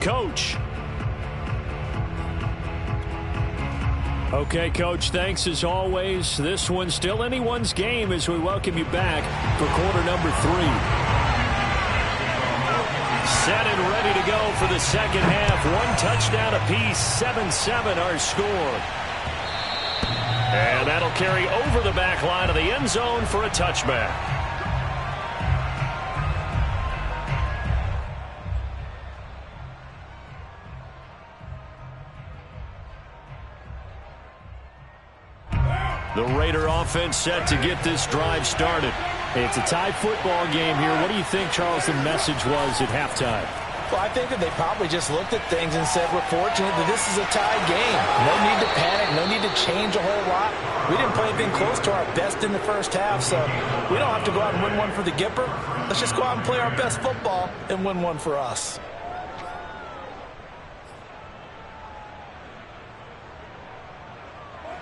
Coach. Okay, Coach, thanks as always. This one's still anyone's game as we welcome you back for quarter number 3. Set and ready to go for the second half. 1 touchdown apiece, 7-7 our score. And that'll carry over the back line of the end zone for a touchback. The Raider offense set to get this drive started. It's a tie football game here. What do you think, Charles, the message was at halftime? Well, I think that they probably just looked at things and said, we're fortunate that this is a tie game. No need to panic. No need to change a whole lot. We didn't play anything close to our best in the first half, so we don't have to go out and win one for the Gipper. Let's just go out and play our best football and win one for us.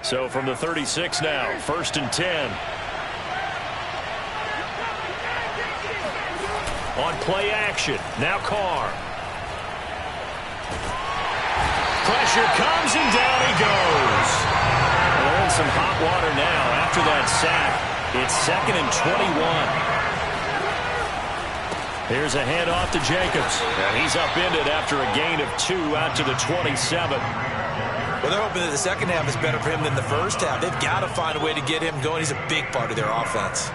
So from the 36 now, 1st and 10. On play action, now Carr. Pressure comes and down he goes. They're in some hot water now after that sack. It's 2nd and 21. Here's a handoff to Jacobs. And he's upended after a gain of 2 out to the 27. Well, they're hoping that the second half is better for him than the first half. They've got to find a way to get him going. He's a big part of their offense.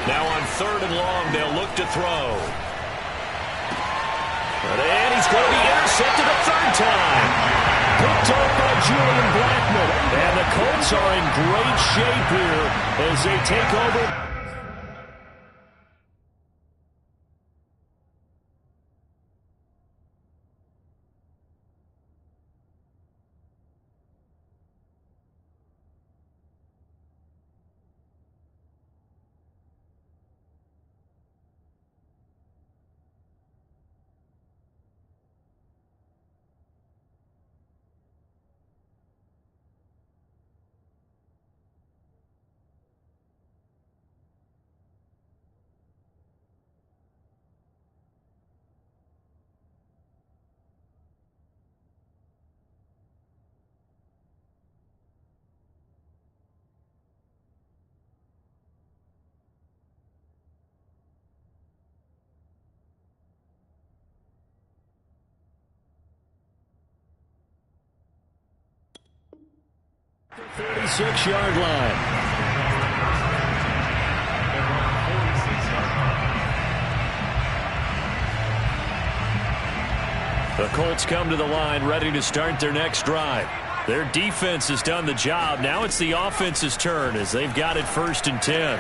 Now on 3rd and long, they'll look to throw. And he's going to be intercepted a 3rd time. Picked up by Julian Blackmon. And the Colts are in great shape here as they take over. The 36-yard line. The Colts come to the line ready to start their next drive. Their defense has done the job. Now it's the offense's turn as they've got it 1st and 10.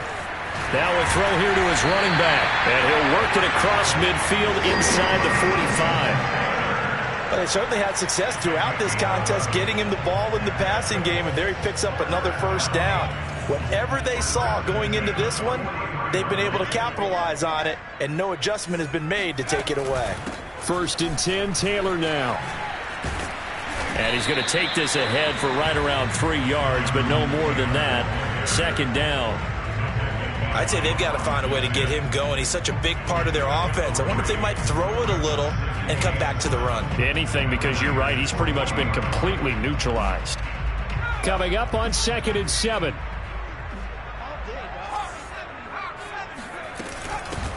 Now a throw here to his running back. And he'll work it across midfield inside the 45. Well, they certainly had success throughout this contest getting him the ball in the passing game, and there he picks up another 1st down. Whatever they saw going into this one, they've been able to capitalize on it, and no adjustment has been made to take it away. 1st and 10, Taylor now. And he's going to take this ahead for right around 3 yards, but no more than that. 2nd down. I'd say they've got to find a way to get him going. He's such a big part of their offense. I wonder if they might throw it a little and come back to the run. Anything, because you're right. He's pretty much been completely neutralized. Coming up on 2nd and 7.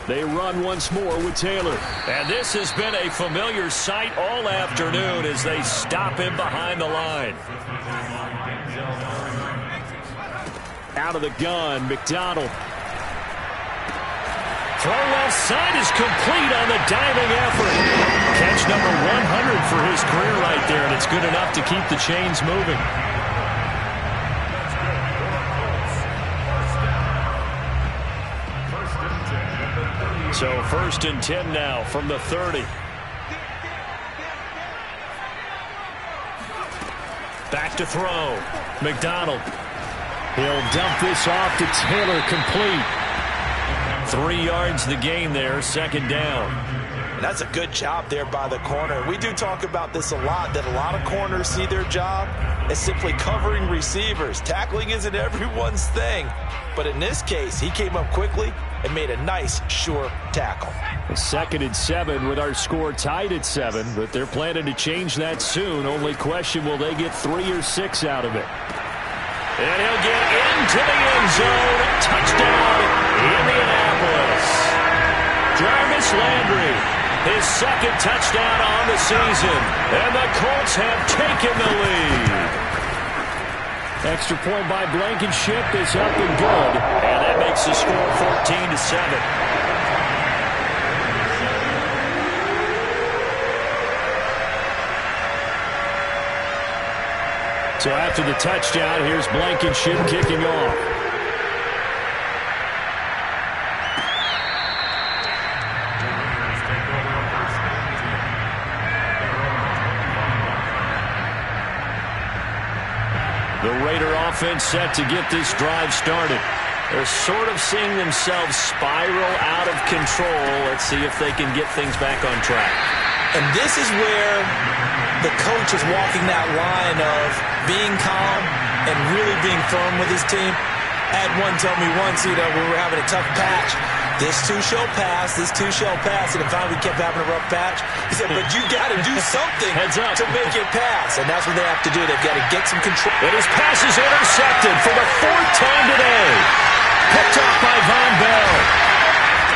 They run once more with Taylor. And this has been a familiar sight all afternoon as they stop him behind the line. Out of the gun, McDonald. Throw left side is complete on the diving effort. Catch number 100 for his career right there, and it's good enough to keep the chains moving. So 1st and 10 now from the 30. Back to throw. McDonald. He'll dump this off to Taylor, complete. 3 yards the gain there, 2nd down. And that's a good job there by the corner. We do talk about this a lot, that a lot of corners see their job as simply covering receivers. Tackling isn't everyone's thing. But in this case, he came up quickly and made a nice, sure tackle. 2nd and 7 with our score tied at 7, but they're planning to change that soon. Only question, will they get 3 or 6 out of it? And he'll get into the end zone. Touchdown, Indianapolis. Jarvis Landry, his 2nd touchdown on the season. And the Colts have taken the lead. Extra point by Blankenship is up and good. And that makes the score 14-7. So after the touchdown, here's Blankenship kicking off. The Raider offense set to get this drive started. They're sort of seeing themselves spiral out of control. Let's see if they can get things back on track. And this is where the coach is walking that line of being calm and really being firm with his team. I had one tell me once, we were having a tough patch. This too shall pass, this too shall pass. And finally we kept having a rough patch. He said, but you got to do something to make it pass. And that's what they have to do. They've got to get some control. And his pass is intercepted for the 4th time today. Picked off by Von Bell.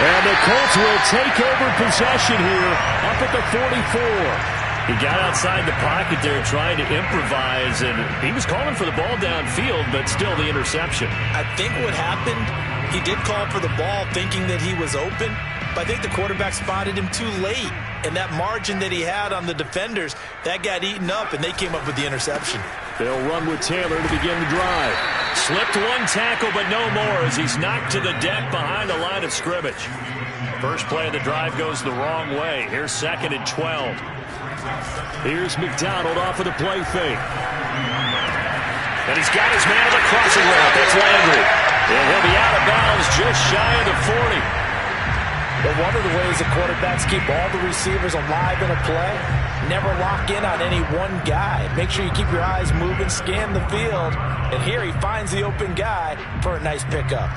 And the Colts will take over possession here up at the 44. He got outside the pocket there trying to improvise, and he was calling for the ball downfield, but still the interception. I think what happened, he did call for the ball thinking that he was open, but I think the quarterback spotted him too late. And that margin that he had on the defenders, that got eaten up, and they came up with the interception. They'll run with Taylor to begin the drive. Slipped one tackle, but no more as he's knocked to the deck behind the line of scrimmage. First play of the drive goes the wrong way. Here's 2nd and 12. Here's McDonald off of the play fake. And he's got his man on the crossing route. That's Landry. And he'll be out of bounds just shy of the 40. But one of the ways the quarterbacks keep all the receivers alive in a play, never lock in on any one guy. Make sure you keep your eyes moving, scan the field. And here he finds the open guy for a nice pickup.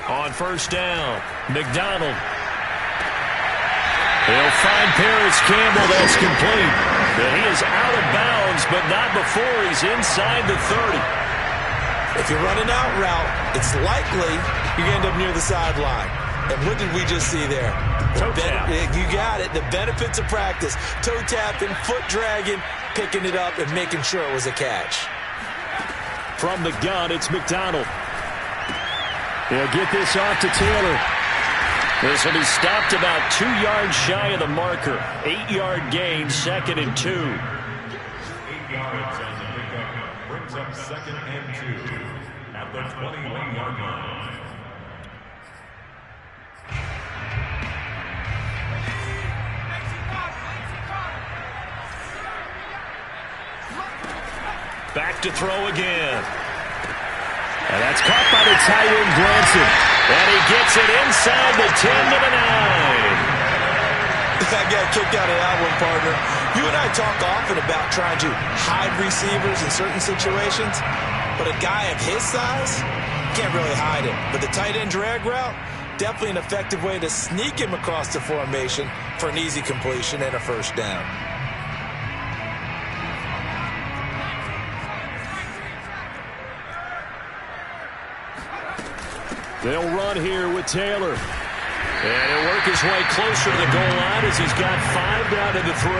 On first down, McDonald. He'll find Paris Campbell. That's complete. But he is out of bounds, but not before he's inside the 30. If you're running out route, it's likely you're going to end up near the sideline. And what did we just see there? Toe tap. You got it. The benefits of practice. Toe tapping, foot dragging, picking it up, and making sure it was a catch. From the gun, it's McDonald. He'll get this off to Taylor. This will be stopped about 2 yards shy of the marker. 8-yard gain, 2nd and 2. 8 yards on the pickup brings up 2nd and 2 at the 21-yard line. Back to throw again. And that's caught by the tight end, Granson. And he gets it inside the 10 to the 9. I got kicked out of that one, partner. You and I talk often about trying to hide receivers in certain situations, but a guy of his size can't really hide him. But the tight end drag route, definitely an effective way to sneak him across the formation for an easy completion and a first down. They'll run here with Taylor. And he'll work his way closer to the goal line as he's got 5 down to the 3.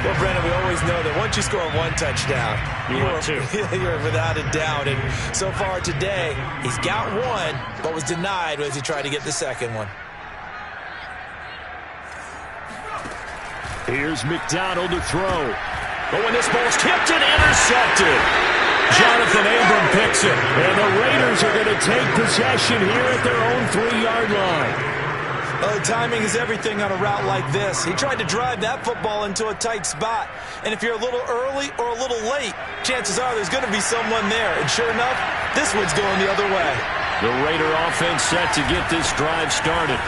Well, Brennan, we always know that once you score one touchdown, you're without a doubt. And so far today, he's got one, but was denied as he tried to get the second one. Here's McDonald to throw. But when this ball's tipped and intercepted, Jonathan Abram picks it. And the Raiders are going to take possession here at their own 3-yard line. Oh, timing is everything on a route like this. He tried to drive that football into a tight spot. And if you're a little early or a little late, chances are there's going to be someone there. And sure enough, this one's going the other way. The Raider offense set to get this drive started.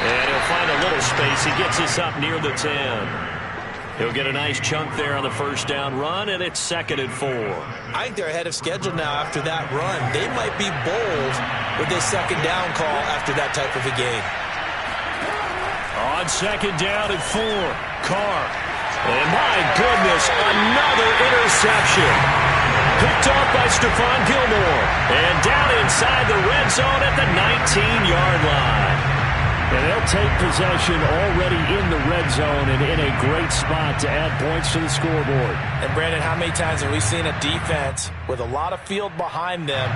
And he'll find a little space. He gets us up near the 10. He'll get a nice chunk there on the first down run, and it's 2nd and 4. I think they're ahead of schedule now after that run. They might be bold with this 2nd down call after that type of a game. On 2nd down and 4, Carr. And my goodness, another interception. Picked off by Stephon Gilmore. And down inside the red zone at the 19-yard line. And they'll take possession already in the red zone and in a great spot to add points to the scoreboard. And, Brandon, how many times have we seen a defense with a lot of field behind them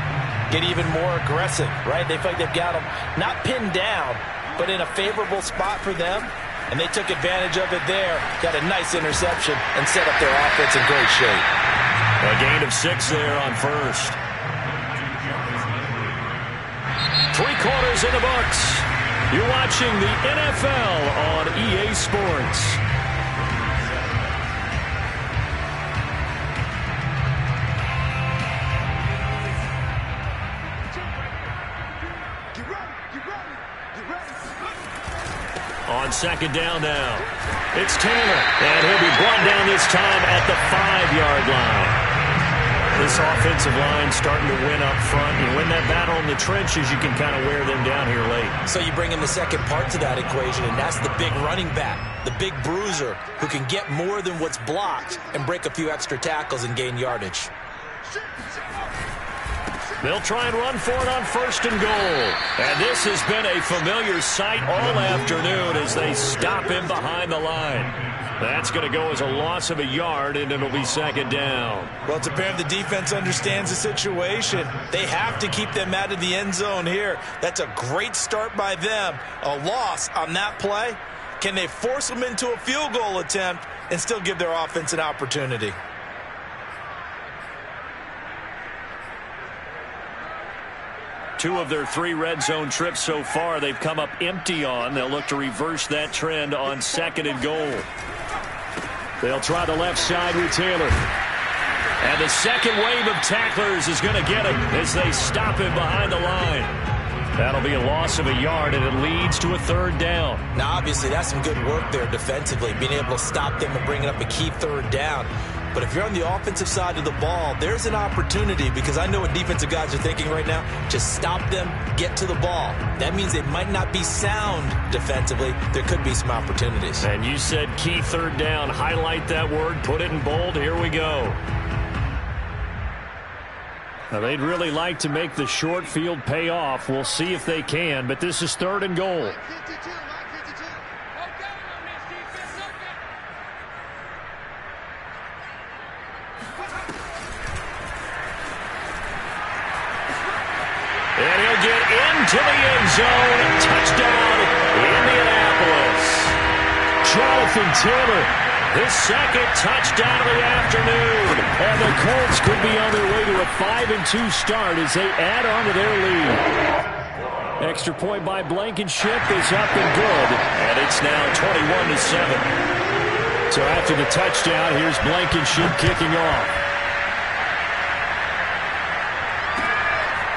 get even more aggressive, right? They feel like they've got them not pinned down, but in a favorable spot for them. And they took advantage of it there, got a nice interception, and set up their offense in great shape. A gain of 6 there on first. 3 quarters in the books. You're watching the NFL on EA Sports. On 2nd down now, it's Taylor, and he'll be brought down this time at the 5-yard line. This offensive line starting to win up front. You win that battle in the trenches, you can kind of wear them down here late. So you bring in the second part to that equation, and that's the big running back, the big bruiser, who can get more than what's blocked and break a few extra tackles and gain yardage. They'll try and run for it on 1st and goal. And this has been a familiar sight all afternoon as they stop him behind the line. That's going to go as a loss of a yard, and it'll be 2nd down. Well, it's apparent the defense understands the situation. They have to keep them out of the end zone here. That's a great start by them. A loss on that play. Can they force them into a field goal attempt and still give their offense an opportunity? Two of their 3 red zone trips so far, they've come up empty on. They'll look to reverse that trend on 2nd and goal. They'll try the left side with Taylor. And the second wave of tacklers is going to get him as they stop him behind the line. That'll be a loss of a yard, and it leads to a 3rd down. Now, obviously, that's some good work there defensively, being able to stop them and bringing up a key 3rd down. But if you're on the offensive side of the ball, there's an opportunity, because I know what defensive guys are thinking right now. Just stop them, get to the ball. That means they might not be sound defensively. There could be some opportunities. And you said key 3rd down. Highlight that word, put it in bold. Here we go. Now, they'd really like to make the short field pay off. We'll see if they can, but this is 3rd and goal. And he'll get into the end zone. Touchdown, Indianapolis. Jonathan Taylor, his 2nd touchdown of the afternoon. And the Colts could be on their way to a 5-2 start as they add on to their lead. Extra point by Blankenship is up and good. And it's now 21-7. So after the touchdown, here's Blankenship kicking off.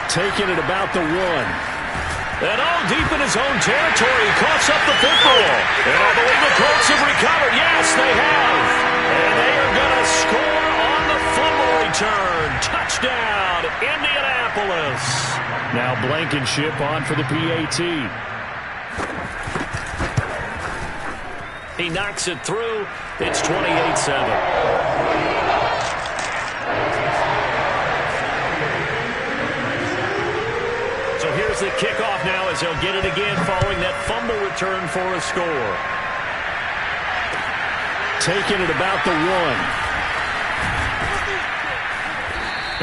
Taking it about the 1. And all deep in his own territory, he coughs up the football. And I believe the Colts have recovered. Yes, they have. And they are going to score on the fumble return. Touchdown, Indianapolis. Now Blankenship on for the PAT. He knocks it through. It's 28-7. Here's the kickoff now as they'll get it again following that fumble return for a score. Taking it about the 1.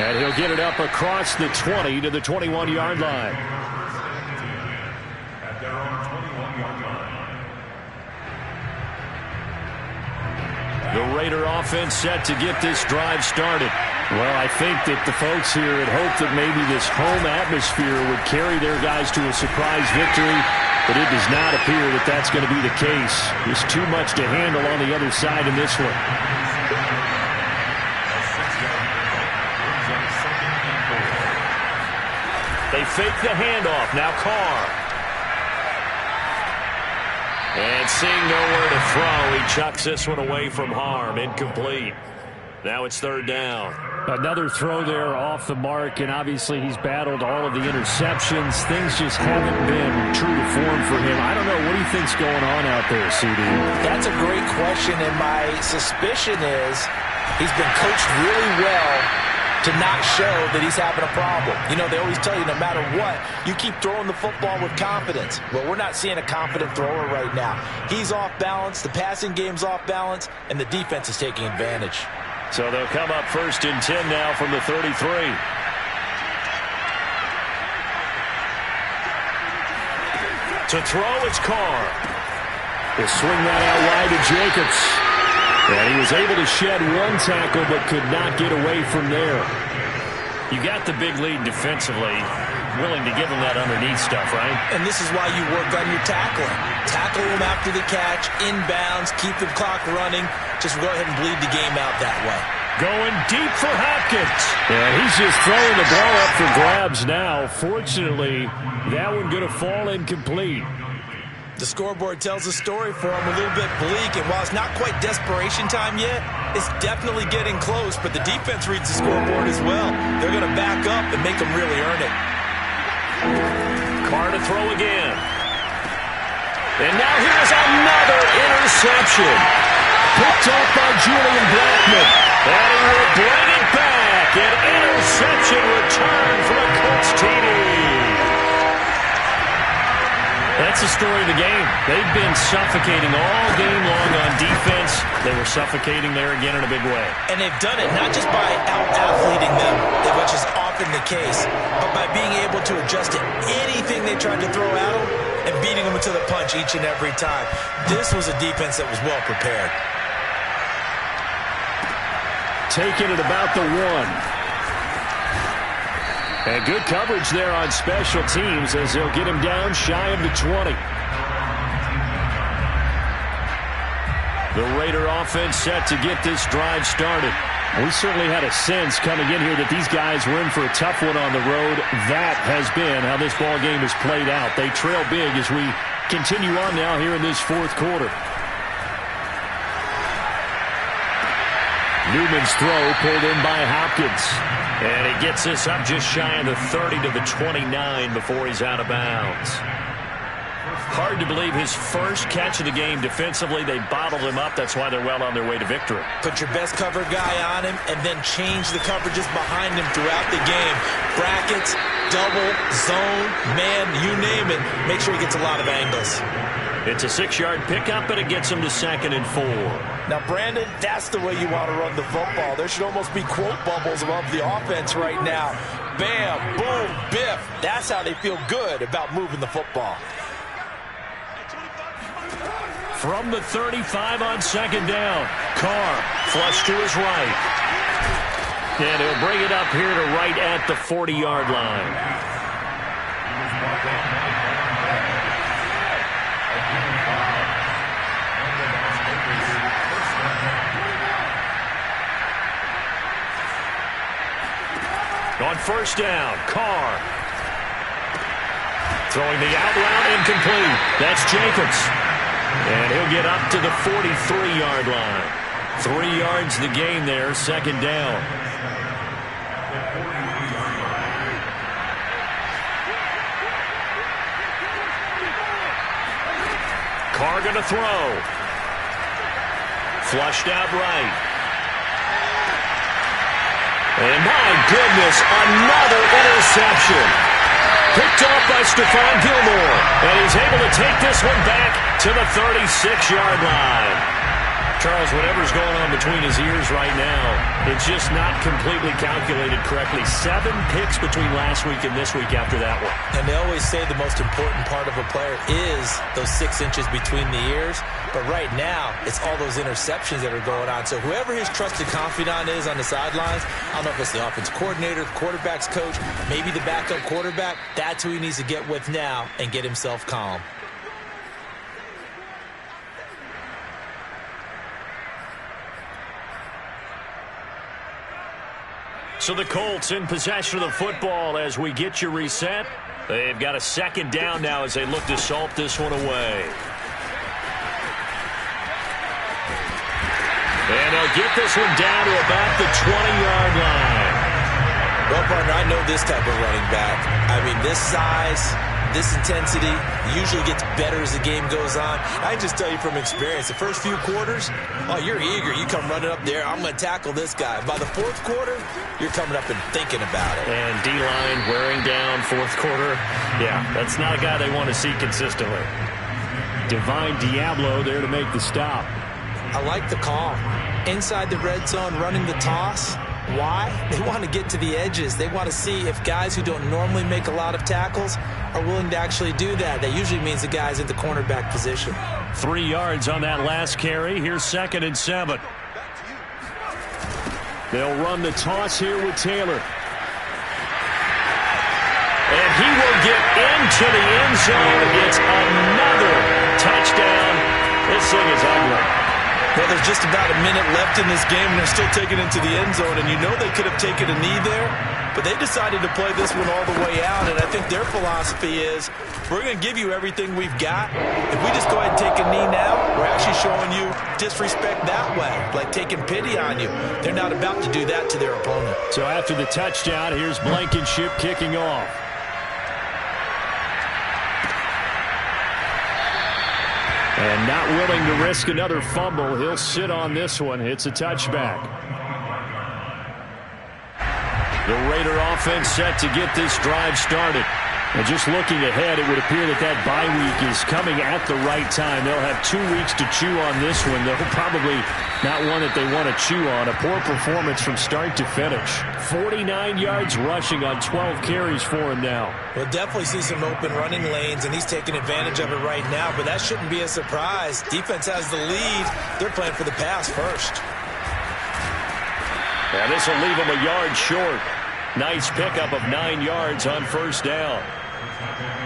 And he'll get it up across the 20 to the 21-yard line. At their own 21-yard line. The Raider offense set to get this drive started. Well, I think that the folks here had hoped that maybe this home atmosphere would carry their guys to a surprise victory, but it does not appear that that's going to be the case. There's too much to handle on the other side in this one. They fake the handoff. Now Carr. And seeing nowhere to throw, he chucks this one away from harm. Incomplete. Now it's third down. Another throw there off the mark, and obviously he's battled all of the interceptions. Things just haven't been true to form for him. I don't know. What do you think's going on out there, CD? That's a great question, and my suspicion is he's been coached really well to not show that he's having a problem. You know, they always tell you no matter what, you keep throwing the football with confidence. Well, we're not seeing a confident thrower right now. He's off balance, the passing game's off balance, and the defense is taking advantage. So they'll come up 1st and 10 now from the 33. To throw, it's Carr. He'll swing that out wide to Jacobs. And he was able to shed one tackle but could not get away from there. You got the big lead defensively. Willing to give him that underneath stuff, right? And this is why you work on your tackling. Tackle him after the catch, inbounds, keep the clock running. Just go ahead and bleed the game out that way. Going deep for Hopkins. And he's just throwing the ball up for grabs now. Fortunately, that one going to fall incomplete. The scoreboard tells a story for him, a little bit bleak, and while it's not quite desperation time yet, it's definitely getting close, but the defense reads the scoreboard as well. They're going to back up and make them really earn it. Carr to throw again. And now here's another interception. Picked up by Julian Blackmon. And he will bring it back. An interception return from a Colts TD. That's the story of the game. They've been suffocating all game long on defense. They were suffocating there again in a big way. And they've done it not just by out-athleting them, which is often the case, but by being able to adjust to anything they tried to throw at them and beating them to the punch each and every time. This was a defense that was well prepared. Taking it about the 1. And good coverage there on special teams as they'll get him down shy of the 20. The Raider offense set to get this drive started. We certainly had a sense coming in here that these guys were in for a tough one on the road. That has been how this ball game has played out. They trail big as we continue on now here in this fourth quarter. Newman's throw pulled in by Hopkins. And he gets this up just shy of the 30 to the 29 before he's out of bounds. Hard to believe his first catch of the game defensively. They bottled him up. That's why they're well on their way to victory. Put your best cover guy on him and then change the coverages behind him throughout the game. Brackets, double, zone, man, you name it. Make sure he gets a lot of angles. It's a 6-yard pickup, and it gets him to 2nd and 4. Now, Brandon, that's the way you want to run the football. There should almost be quote bubbles above the offense right now. Bam, boom, biff. That's how they feel good about moving the football. From the 35 on 2nd down, Carr flush to his right. And he'll bring it up here to right at the 40-yard line. On 1st down, Carr. Throwing the out route, incomplete. That's Jacobs. And he'll get up to the 43-yard line. 3 yards the gain there, 2nd down. Carr going to throw. Flushed out right. And my goodness, another interception. Picked off by Stephon Gilmore. And he's able to take this one back to the 36-yard line. Charles, whatever's going on between his ears right now, it's just not completely calculated correctly. 7 picks between last week and this week after that one. And they always say the most important part of a player is those 6 inches between the ears. But right now, it's all those interceptions that are going on. So whoever his trusted confidant is on the sidelines, I don't know if it's the offense coordinator, the quarterback's coach, maybe the backup quarterback, that's who he needs to get with now and get himself calm. So the Colts in possession of the football as we get you reset. They've got a 2nd down now as they look to salt this one away. And they'll get this one down to about the 20-yard line. Well, partner, I know this type of running back. I mean, this size, this intensity usually gets better as the game goes on. I can just tell you from experience, the first few quarters, oh, you're eager. You come running up there, I'm going to tackle this guy. By the 4th quarter, you're coming up and thinking about it. And D-line wearing down 4th quarter. Yeah, that's not a guy they want to see consistently. Divine Diablo there to make the stop. I like the call. Inside the red zone, running the toss. Why? They want to get to the edges. They want to see if guys who don't normally make a lot of tackles are willing to actually do that. That usually means the guy's in the cornerback position. 3 yards on that last carry. Here's 2nd and 7. They'll run the toss here with Taylor. And he will get into the end zone. It's another touchdown. This thing is ugly. Well, there's just about a minute left in this game, and they're still taking it to the end zone. And you know they could have taken a knee there, but they decided to play this one all the way out. And I think their philosophy is, we're going to give you everything we've got. If we just go ahead and take a knee now, we're actually showing you disrespect that way, like taking pity on you. They're not about to do that to their opponent. So after the touchdown, here's Blankenship kicking off. And not willing to risk another fumble. He'll sit on this one. It's a touchback. The Raider offense set to get this drive started. And just looking ahead, it would appear that that bye week is coming at the right time. They'll have 2 weeks to chew on this one. They'll probably not one that they want to chew on. A poor performance from start to finish. 49 yards rushing on 12 carries for him now. We'll definitely see some open running lanes, and he's taking advantage of it right now, but that shouldn't be a surprise. Defense has the lead. They're playing for the pass first. Yeah, this will leave him a yard short. Nice pickup of 9 yards on 1st down.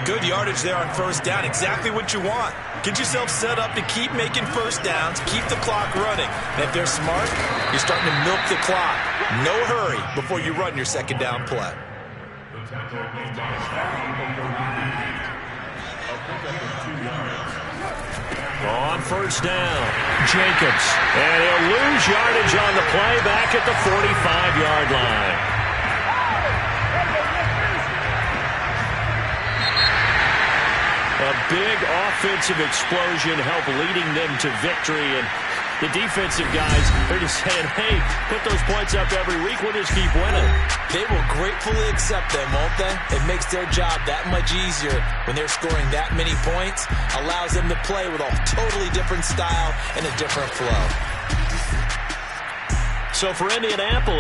Good yardage there on 1st down. Exactly what you want. Get yourself set up to keep making 1st downs, keep the clock running. And if they're smart, you're starting to milk the clock. No hurry before you run your 2nd down play. On 1st down, Jacobs. And he'll lose yardage on the play back at the 45-yard line. A big offensive explosion helped leading them to victory. And the defensive guys, they're just saying, hey, put those points up every week. We'll just keep winning. They will gratefully accept them, won't they? It makes their job that much easier when they're scoring that many points. Allows them to play with a totally different style and a different flow. So for Indianapolis,